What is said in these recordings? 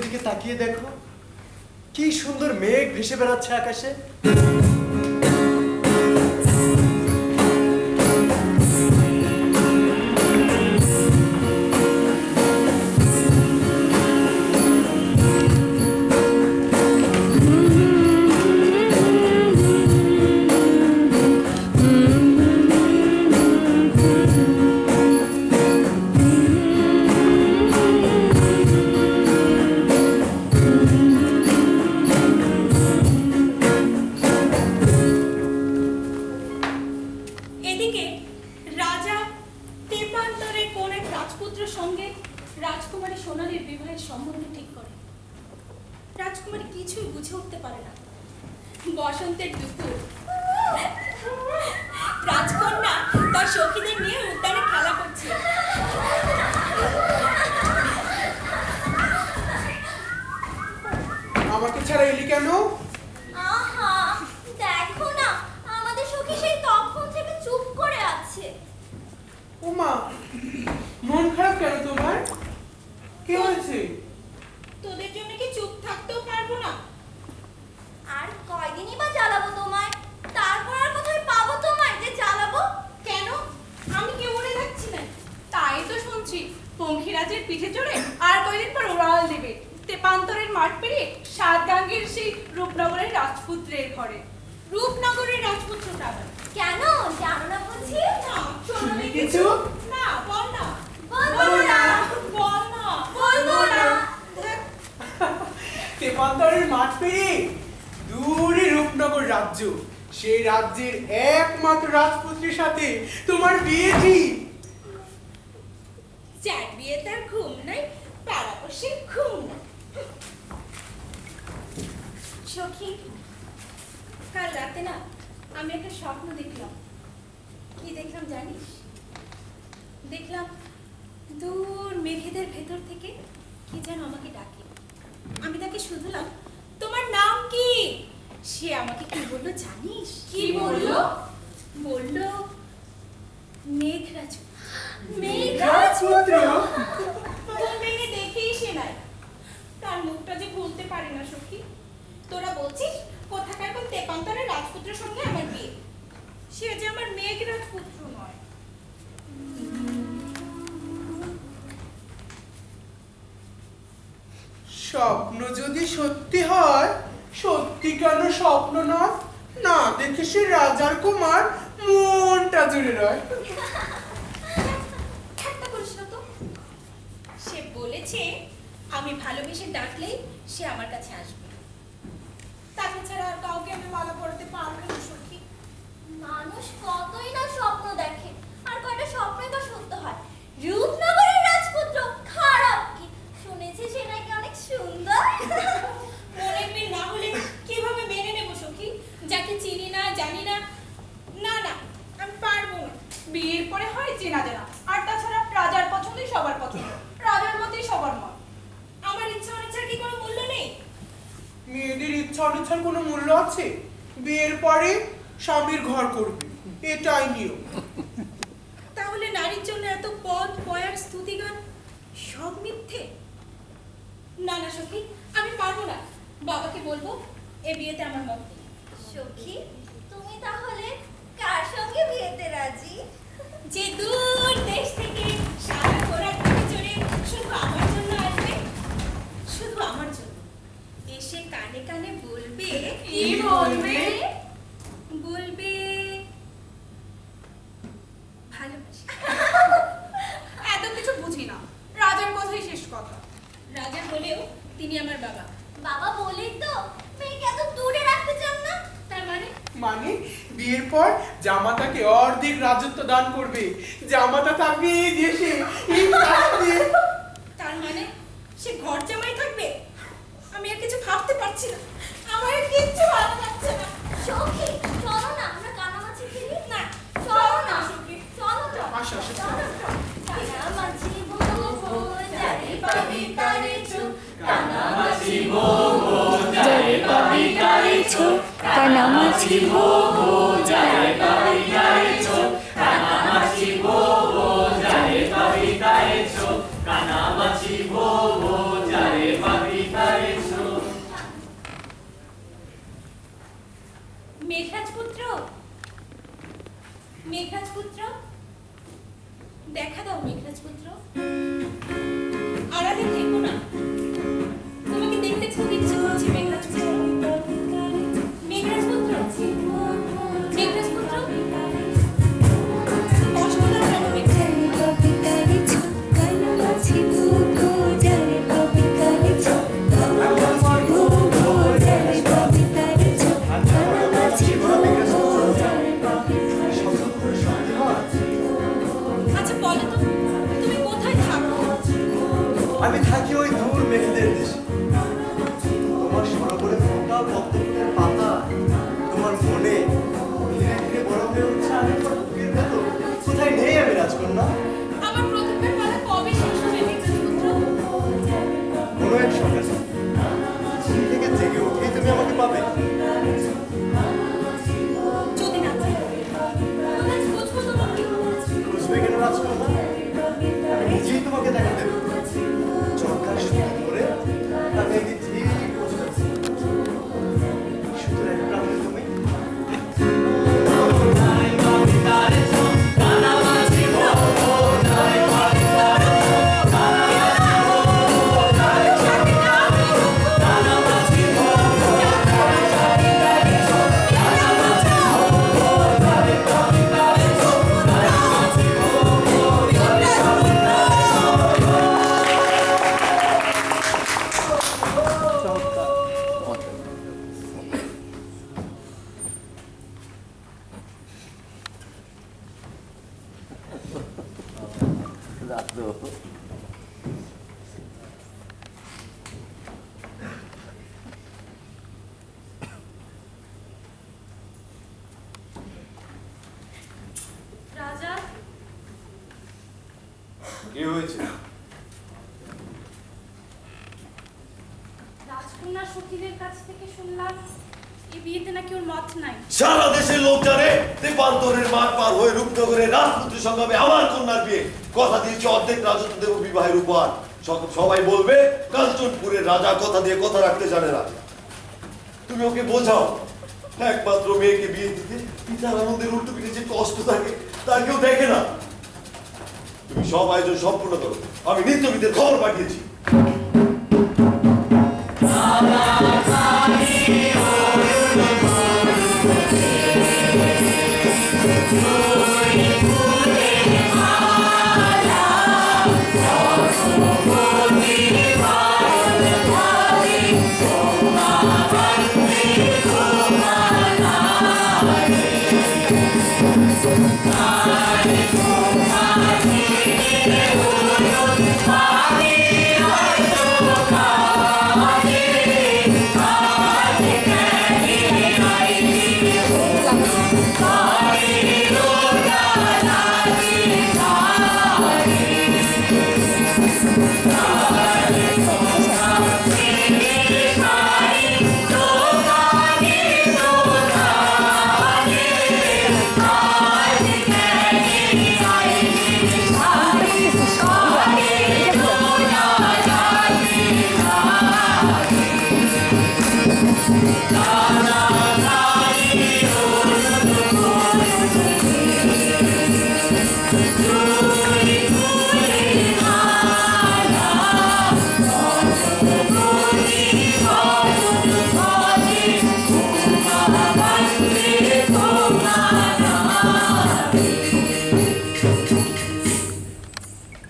দিকে তাকিয়ে দেখো, কি সুন্দর মেঘ ভেসে বেড়াচ্ছে আকাশে। এদিকে রাজা তেপান্তরের কোন এক রাজপুত্রের সঙ্গে রাজকুমারী সোনালীর বিবাহের সম্বন্ধ ঠিক করে। রাজকুমারী কিছুই বুঝে উঠতে পারে না। বসন্তের দুপুর, রাজকন্যা তার সখীদের নিয়ে উদ্যানে খেলা করছে। আমাকে ছাড়া এলি কেন? আহা, দেখো না, আমাদের সখী সেই তখন থেকে চুপ করে আছে। ওমা, মন খারাপ কেন তোমার? কি হয়েছে? তোদের জন্য কি চুপ থাকতেও পারবো না? আর কয়দিনই বা জ্বালাবো তোমায়? তারপর আর কোথায় পাবো তোমায় যে জ্বালাবো? কেন? আমি কি উড়ে যাচ্ছি না? তাই তো শুনছি পঙ্খিরাজের পিঠে চড়ে আর কয়দিন পর উড়াল দেবে তেপান্তরের মাঠ পেরিয়ে সাতগাঙ্গের সেই রূপনগরের রাজপুত্রের ঘরে। রূপনগরের রাজপুত্রটা আবার কেন জানো না বুঝি? না, শুনলি কিছু? না, বল না। বলবো না। বল না। বলবো না। দেখ, তেপান্তরের মাঠ পেরিয়ে দূরে রূপনগর রাজ্য, সেই রাজ্যের একমাত্র রাজপুত্রের সাথে তোমার বিয়ে ঠিক। যার বিয়ে তার ঘুম নাই, পাড়াপড়শির ঘুম নাই। সখী, কাল রাতে না আমি একটা স্বপ্ন দেখলাম। কি দেখলাম জানিস? দেখলাম দূর মেঘেদের ভেতর থেকে কি যেন আমাকে ডাকে। আমি তাকে শুধলাম, তোমার নাম কি? সে আমাকে কি বললো জানিস? কি বললো? বললো মেঘরাজ। রাজপুত্র? তোর মেয়ে দেখেই সে নাই, তার মুখটা যে ভুলতে পারি না সখী। তোরা বলছিস কোথাকার কোন তেপান্তরের রাজপুত্রের সঙ্গে আমার বিয়ে, সে যে আমার মেঘ রাজপুত্র নয়। স্বপ্ন যদি সত্যি হয়, সত্যি কেন স্বপ্ন নয়? না দেখে সে রাজার কুমার মনটা জুড়ে রয়। ঠাট্টা করিস না তো। সে বলেছে আমি ভালোবেসে ডাকলেই সে আমার কাছে আসবে। তাকে ছাড়া আর কাউকে আমি মালা পরাতে পারবো না সখী। মানুষ কতই না স্বপ্ন দেখে, আর কয়টা স্বপ্নই বা সত্য হয়। রূপনগরের রাজপুত্র খারাপ কি? শুনেছি সে নাকি অনেক সুন্দর। মনের মিল না হলে কিভাবে মেনে নেবো সখী, যাকে চিনি না জানি না? না না, আমি পারবো না। বিয়ের পরে হয় চেনা জানা, আর তাছাড়া রাজার পছন্দই সবার পছন্দ, রাজার মতেই সবার মত। আমার ইচ্ছা অনিচ্ছার কি কোনো মূল্য নেই? মেয়েদের ইচ্ছা অনিচ্ছার কোনো মূল্য আছে? বিয়ের পরে স্বামীর ঘর করবে, এটাই নিয়ম। তাহলে নারীর জন্য এত পদ পয়ার স্তুতিগান সব মিথ্যে? না না সখী, আমি পারবো না। বাবাকে বলবো এ বিয়েতে আমার মত নেই। সখী, তুমি তাহলে কার সঙ্গে বিয়েতে রাজি? যে দূর দেশ থেকে সারা ঘোড়ার পিঠে চড়ে শুধু আমার জন্য আসবে, শুধু আমার জন্য এসে কানে কানে বলবে। কি বলবে? বলবে ভালোবাসি। এত কিছু বুঝি না, রাজার কথাই শেষ কথা। রাজা হলেও তিনি আমার বাবা। বাবা বলেই তো মেয়েকে এত দূরে রাখতে চান না। তার মানে মানে বিয়ের পর জামাতাকে অর্ধেক রাজত্ব দান করবে। জামাতা থাকবে এই দেশে, এই রাজ্যে। তার মানে সে ঘর জামাই থাকবে? আমি আর কিছু ভাবতে পারছি না, আমার আর কিচ্ছু ভালো লাগছে না। সখী, চলো না আমরা কানামাছি খেলি। না, চলো না। সখী। চলো তো। আসো, আসো, চলো তো। কানামাছি ভোগো, যারে পাবি তারে ছো। কানামাছি ভোগো, যারে পাবি তারে ছো, কানামাছি ভোগো, যারে পাবি তারে ছো, কানামাছি ভোগো, যারে পাবি তারে ছো, কানামাছি ভোগো, যারে পাবি না? আমার প্রথমবার বলা কবে শেষ হবে মেঘরাজপুত্র? কোনো এক সকালে ঘুম থেকে জেগে উঠেই তুমি আমাকে পাবে। যদি না পাই কোথায় খুঁজবো তোমাকে? খুঁজবে কেন রাজকন্যা? আমি নিজেই তোমাকে দেখা দেবো। চরকার সুতো ধরে আমি ঠিক বসে আছি। শুধু এক প্রান্তে তুমি। রাজা, কি হয়েছে? রাজকন্যা সখীদের কাছ থেকে শুনলাম এই বিয়েতে নাকি ওর মত নাই। সারা দেশের লোক জানে দেবান্তরের মাঠ পার হয়ে রূপনগরে রাজপুত্রের সঙ্গে আমার কন্যার বিয়ে। কথা দিয়েছে অর্ধেক রাজত্ব দেব বিবাহের উপহার। সবাই বলবে কাঞ্চনপুরের রাজা কথা দিয়ে কথা রাখতে জানে না। তুমি ওকে বোঝাও, একমাত্র মেয়েকে বিয়ে দিতে পিতার আনন্দের উল্টো পিঠে যে কষ্ট থাকে তার কেউ দেখে না। তুমি সব আয়োজন সম্পূর্ণ করো। আমি নিত্যবিদের খবর পাঠিয়েছি।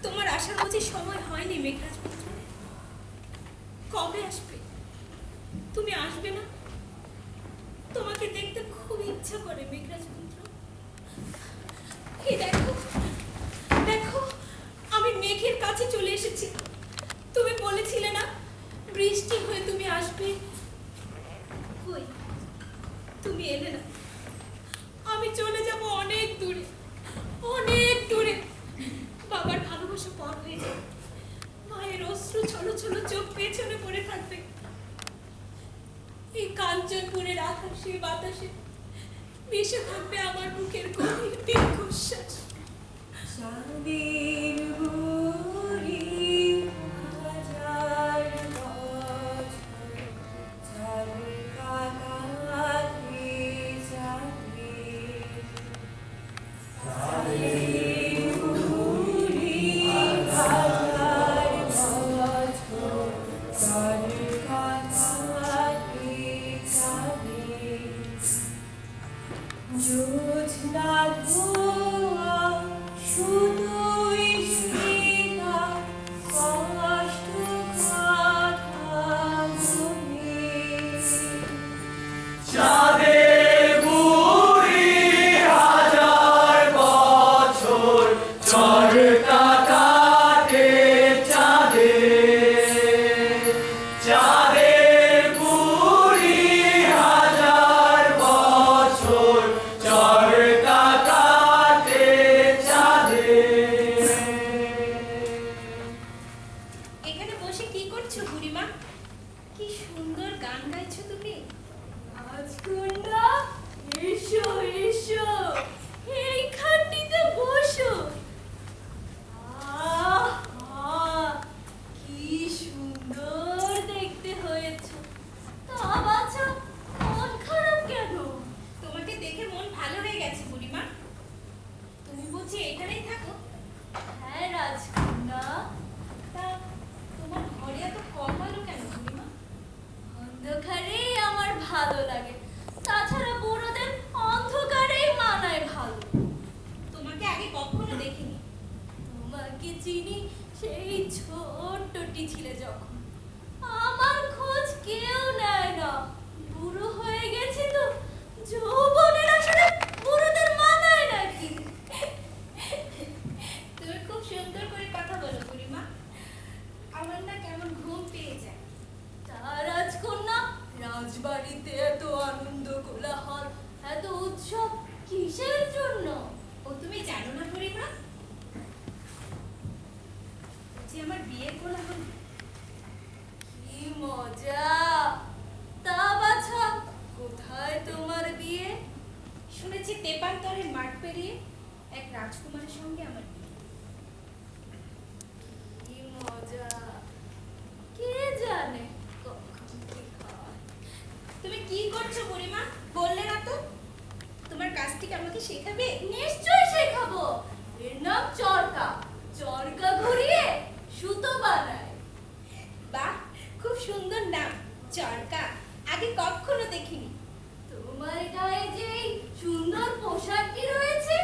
তোমার আসার বুঝি সময় হয়নি মেঘরাজপুত্র? কবে আসবে? তুমি আসবে না? তোমাকে দেখতে খুব ইচ্ছা করে মেঘরাজপুত্র। এই দেখো দেখো, আমি মেঘের কাছে চলে এসেছি। তুমি বলেছিলে না বৃষ্টি হয়ে তুমি আসবে, কই তুমি এলে না। আমি চলে যাব অনেক দূরে, অনেক দূরে। বাবার ভালোবাসা পর হয়ে যাবে, মায়ের অশ্রু ছলো ছলো চোখ পেছনে পড়ে থাকবে। এই কাঞ্চনপুরের আকাশে বাতাসে মিশে থাকবে আমার বুকের গভীর দীর্ঘশ্বাস। চাঁদের বুড়ি হাজার বছর ঝলকা কালে যাবে। চাঁদের বুড়ি হাজার বছর ঝলকা কালে যাবে। জোছনা ধোয়া শুধুই সীতা কষ্ট কথা মনে। চাঁদের বুড়ি হাজার বছর চরকা কাটে চাঁদে। কি সুন্দর গান গাইছো তুমি। রাজকন্যা, এসো এসো, এইখানটিতে বসো। আহা, কি সুন্দর দেখতে হয়েছে। তা বাছা, মন খারাপ কেন? তোমাকে দেখে মন ভালো হয়ে গেছে বুড়িমা। তুমি বুঝি এখানেই থাকো? হ্যাঁ রাজকন্যা। তা তোমার ঘরে এত কম আলো কেন বুড়িমা? অন্ধকারে আমার ভালো লাগে, তাছাড়া বুড়োদের অন্ধকারেই মানায় ভালো। তোমাকে আগে কখনো দেখিনি। তোমাকে চিনি সেই ছোট্টটি ছিলে যখন। আমার খোঁজ কেউ নেয় না, বুড়ো হয়ে গেছি তো। যৌবনের আসলে বুড়োদের মানায় নাকি? তুমি খুব সুন্দর করে কথা বলো বুড়িমা। আমার না কেমন ঘুম পেয়ে যায়। তা রাজকন্যা, রাজবাড়িতে এত আনন্দ কোলাহল, এত উৎসব কিসের জন্য? ও তুমি জানো না বুড়িমা, যে আমার বিয়ের কোলাহল। কি মজা! তা বাছা, কোথায় তোমার বিয়ে? শুনেছি তেপান্তরের মাঠ পেরিয়ে এক রাজকুমারের সঙ্গে আমার বিয়ে। কি মজা! কে জানে কখন কি হয়। তুমি কি করছো বুড়িমা, বললে না তো? তোমার কাজটিকে আমাকে শেখাবে? নিশ্চয়ই শেখাবো। এর নাম চরকা। চরকা ঘুরিয়ে সুতো বানায়। বাহ, খুব সুন্দর নাম, চরকা। আগে কখনো দেখিনি। তোমার গায়ে যে এই সুন্দর পোশাকটি রয়েছে,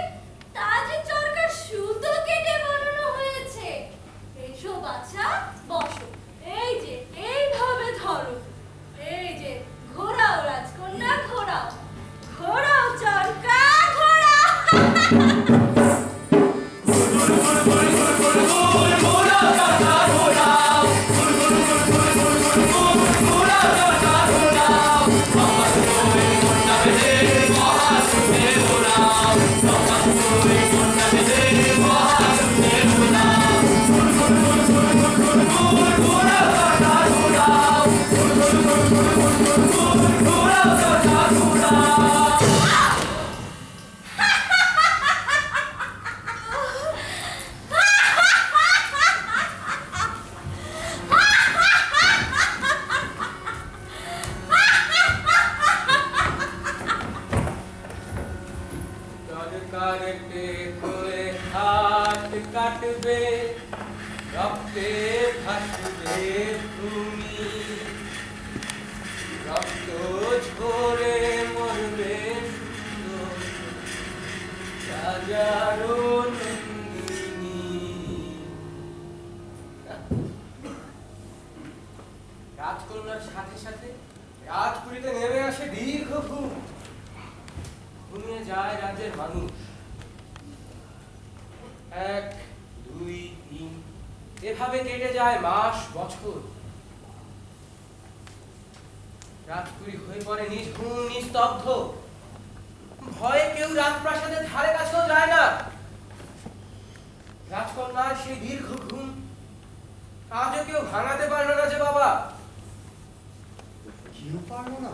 তা যে চরকার সুতো কেটে বানানো হয়েছে। এসো বাছা, বসো। এই যে এইভাবে ধরো। এই যে ঘোরাও রাজকন্যা, ঘোরাও ঘোরাও চরকা, ঘোরাও। চরকারকে করে হাত কাটবে, রক্তে ভাসবে তুমি, রক্ত ঝরে মরবে সুন্দর রাজারও নন্দিনী। রাজকন্যার সাথে সাথে রাজপুরীতে নেমে আসে দীর্ঘ ঘুম। ঘুমিয়ে যায় রাজ্যের মানুষ। 1, 2, 3 এভাবে কেটে যায় মাস বছর। রাজপুরী হয়ে পড়ে নিঝুম নিস্তব্ধ। ভয়ে কেউ রাজপ্রাসাদের ধারে কাছেও যায় না। রাজকন্যার সেই দীর্ঘ ঘুম আজও কেউ ভাঙাতে পারল না যে বাবা। কেউ পারলো না?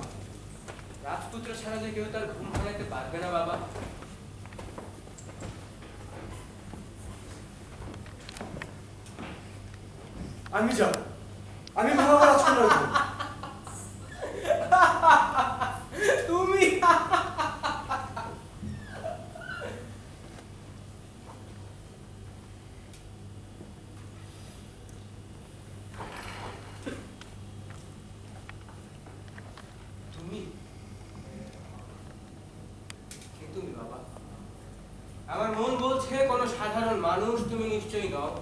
রাজপুত্র ছাড়া যে কেউ তার ঘুম ভাঙাতে পারবে না বাবা। আমি যাব, আমি ভাঙাবো রাজকন্যার ঘুম। তুমি তুমি কে তুমি বাবা? আমার মন বলছে কোনো সাধারণ মানুষ তুমি নিশ্চয়ই নও।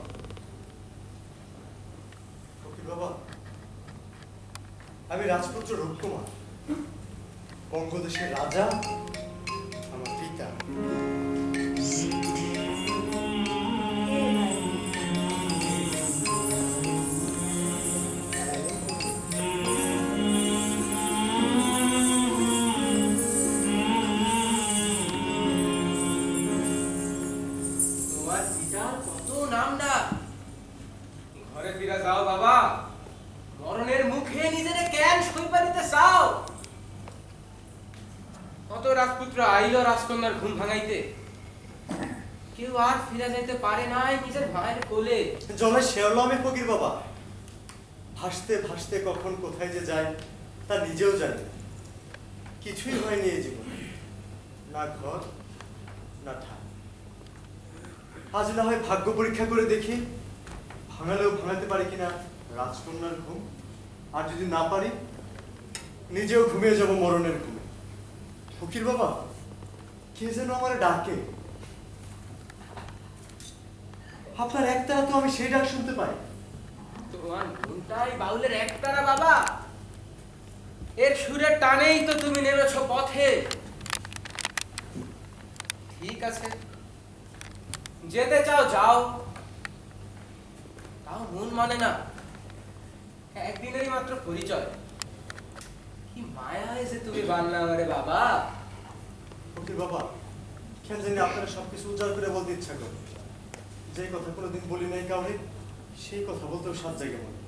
ফকির বাবা, আমি রাজপুত্র রূপকুমার, বঙ্গদেশের রাজা, আমার পিতা। তোমার পিতার কত নাম ডাক। ঘরে ফিরে যাও বাবা, মরণের মুখে নিজেরে রাজপুত্র আইল রাজকন্যার ঘুম ভাঙাইতে, কেউ আর ফিরে যাইতে পারে নাই নিজের মায়ের কোলে। জলে শেয়ালো আমি ফকির বাবা, ভাসতে ভাসতে কখন কোথায় যে যায় তা নিজেও জানি না। কিছুই হয়নি এই জীবনে, না ঘর না ঠাই। আজ না হয় ভাগ্য পরীক্ষা করে দেখি ভাঙালেও ভাঙাতে পারি কিনা রাজকন্যার ঘুম। আর যদি না পারি নিজেও ঘুমিয়ে যাব মরণের ঘুমে। ফকির বাবা, কে যেন আমার ডাকে। আপনার একতারা তো আমি সেই ডাক শুনতে পাই। তোমার ঘুমটাই বাউলের একতারা বাবা, এর সুরের টানেই তো তুমি নেমেছো পথে। ঠিক আছে, যেতে চাও যাও, তাও মন মানে না। একদিনেরই মাত্র পরিচয়, কি মায়া এসে তুমি বানলে আমারে বাবা। ফকির বাবা, কেন জানি আপনারা সবকিছু উজাড় করে বলতে ইচ্ছা করে। যে কথা কোনোদিন বলি নাই কাউরে, সেই কথা বলতেও সাত জায়গায় মনে।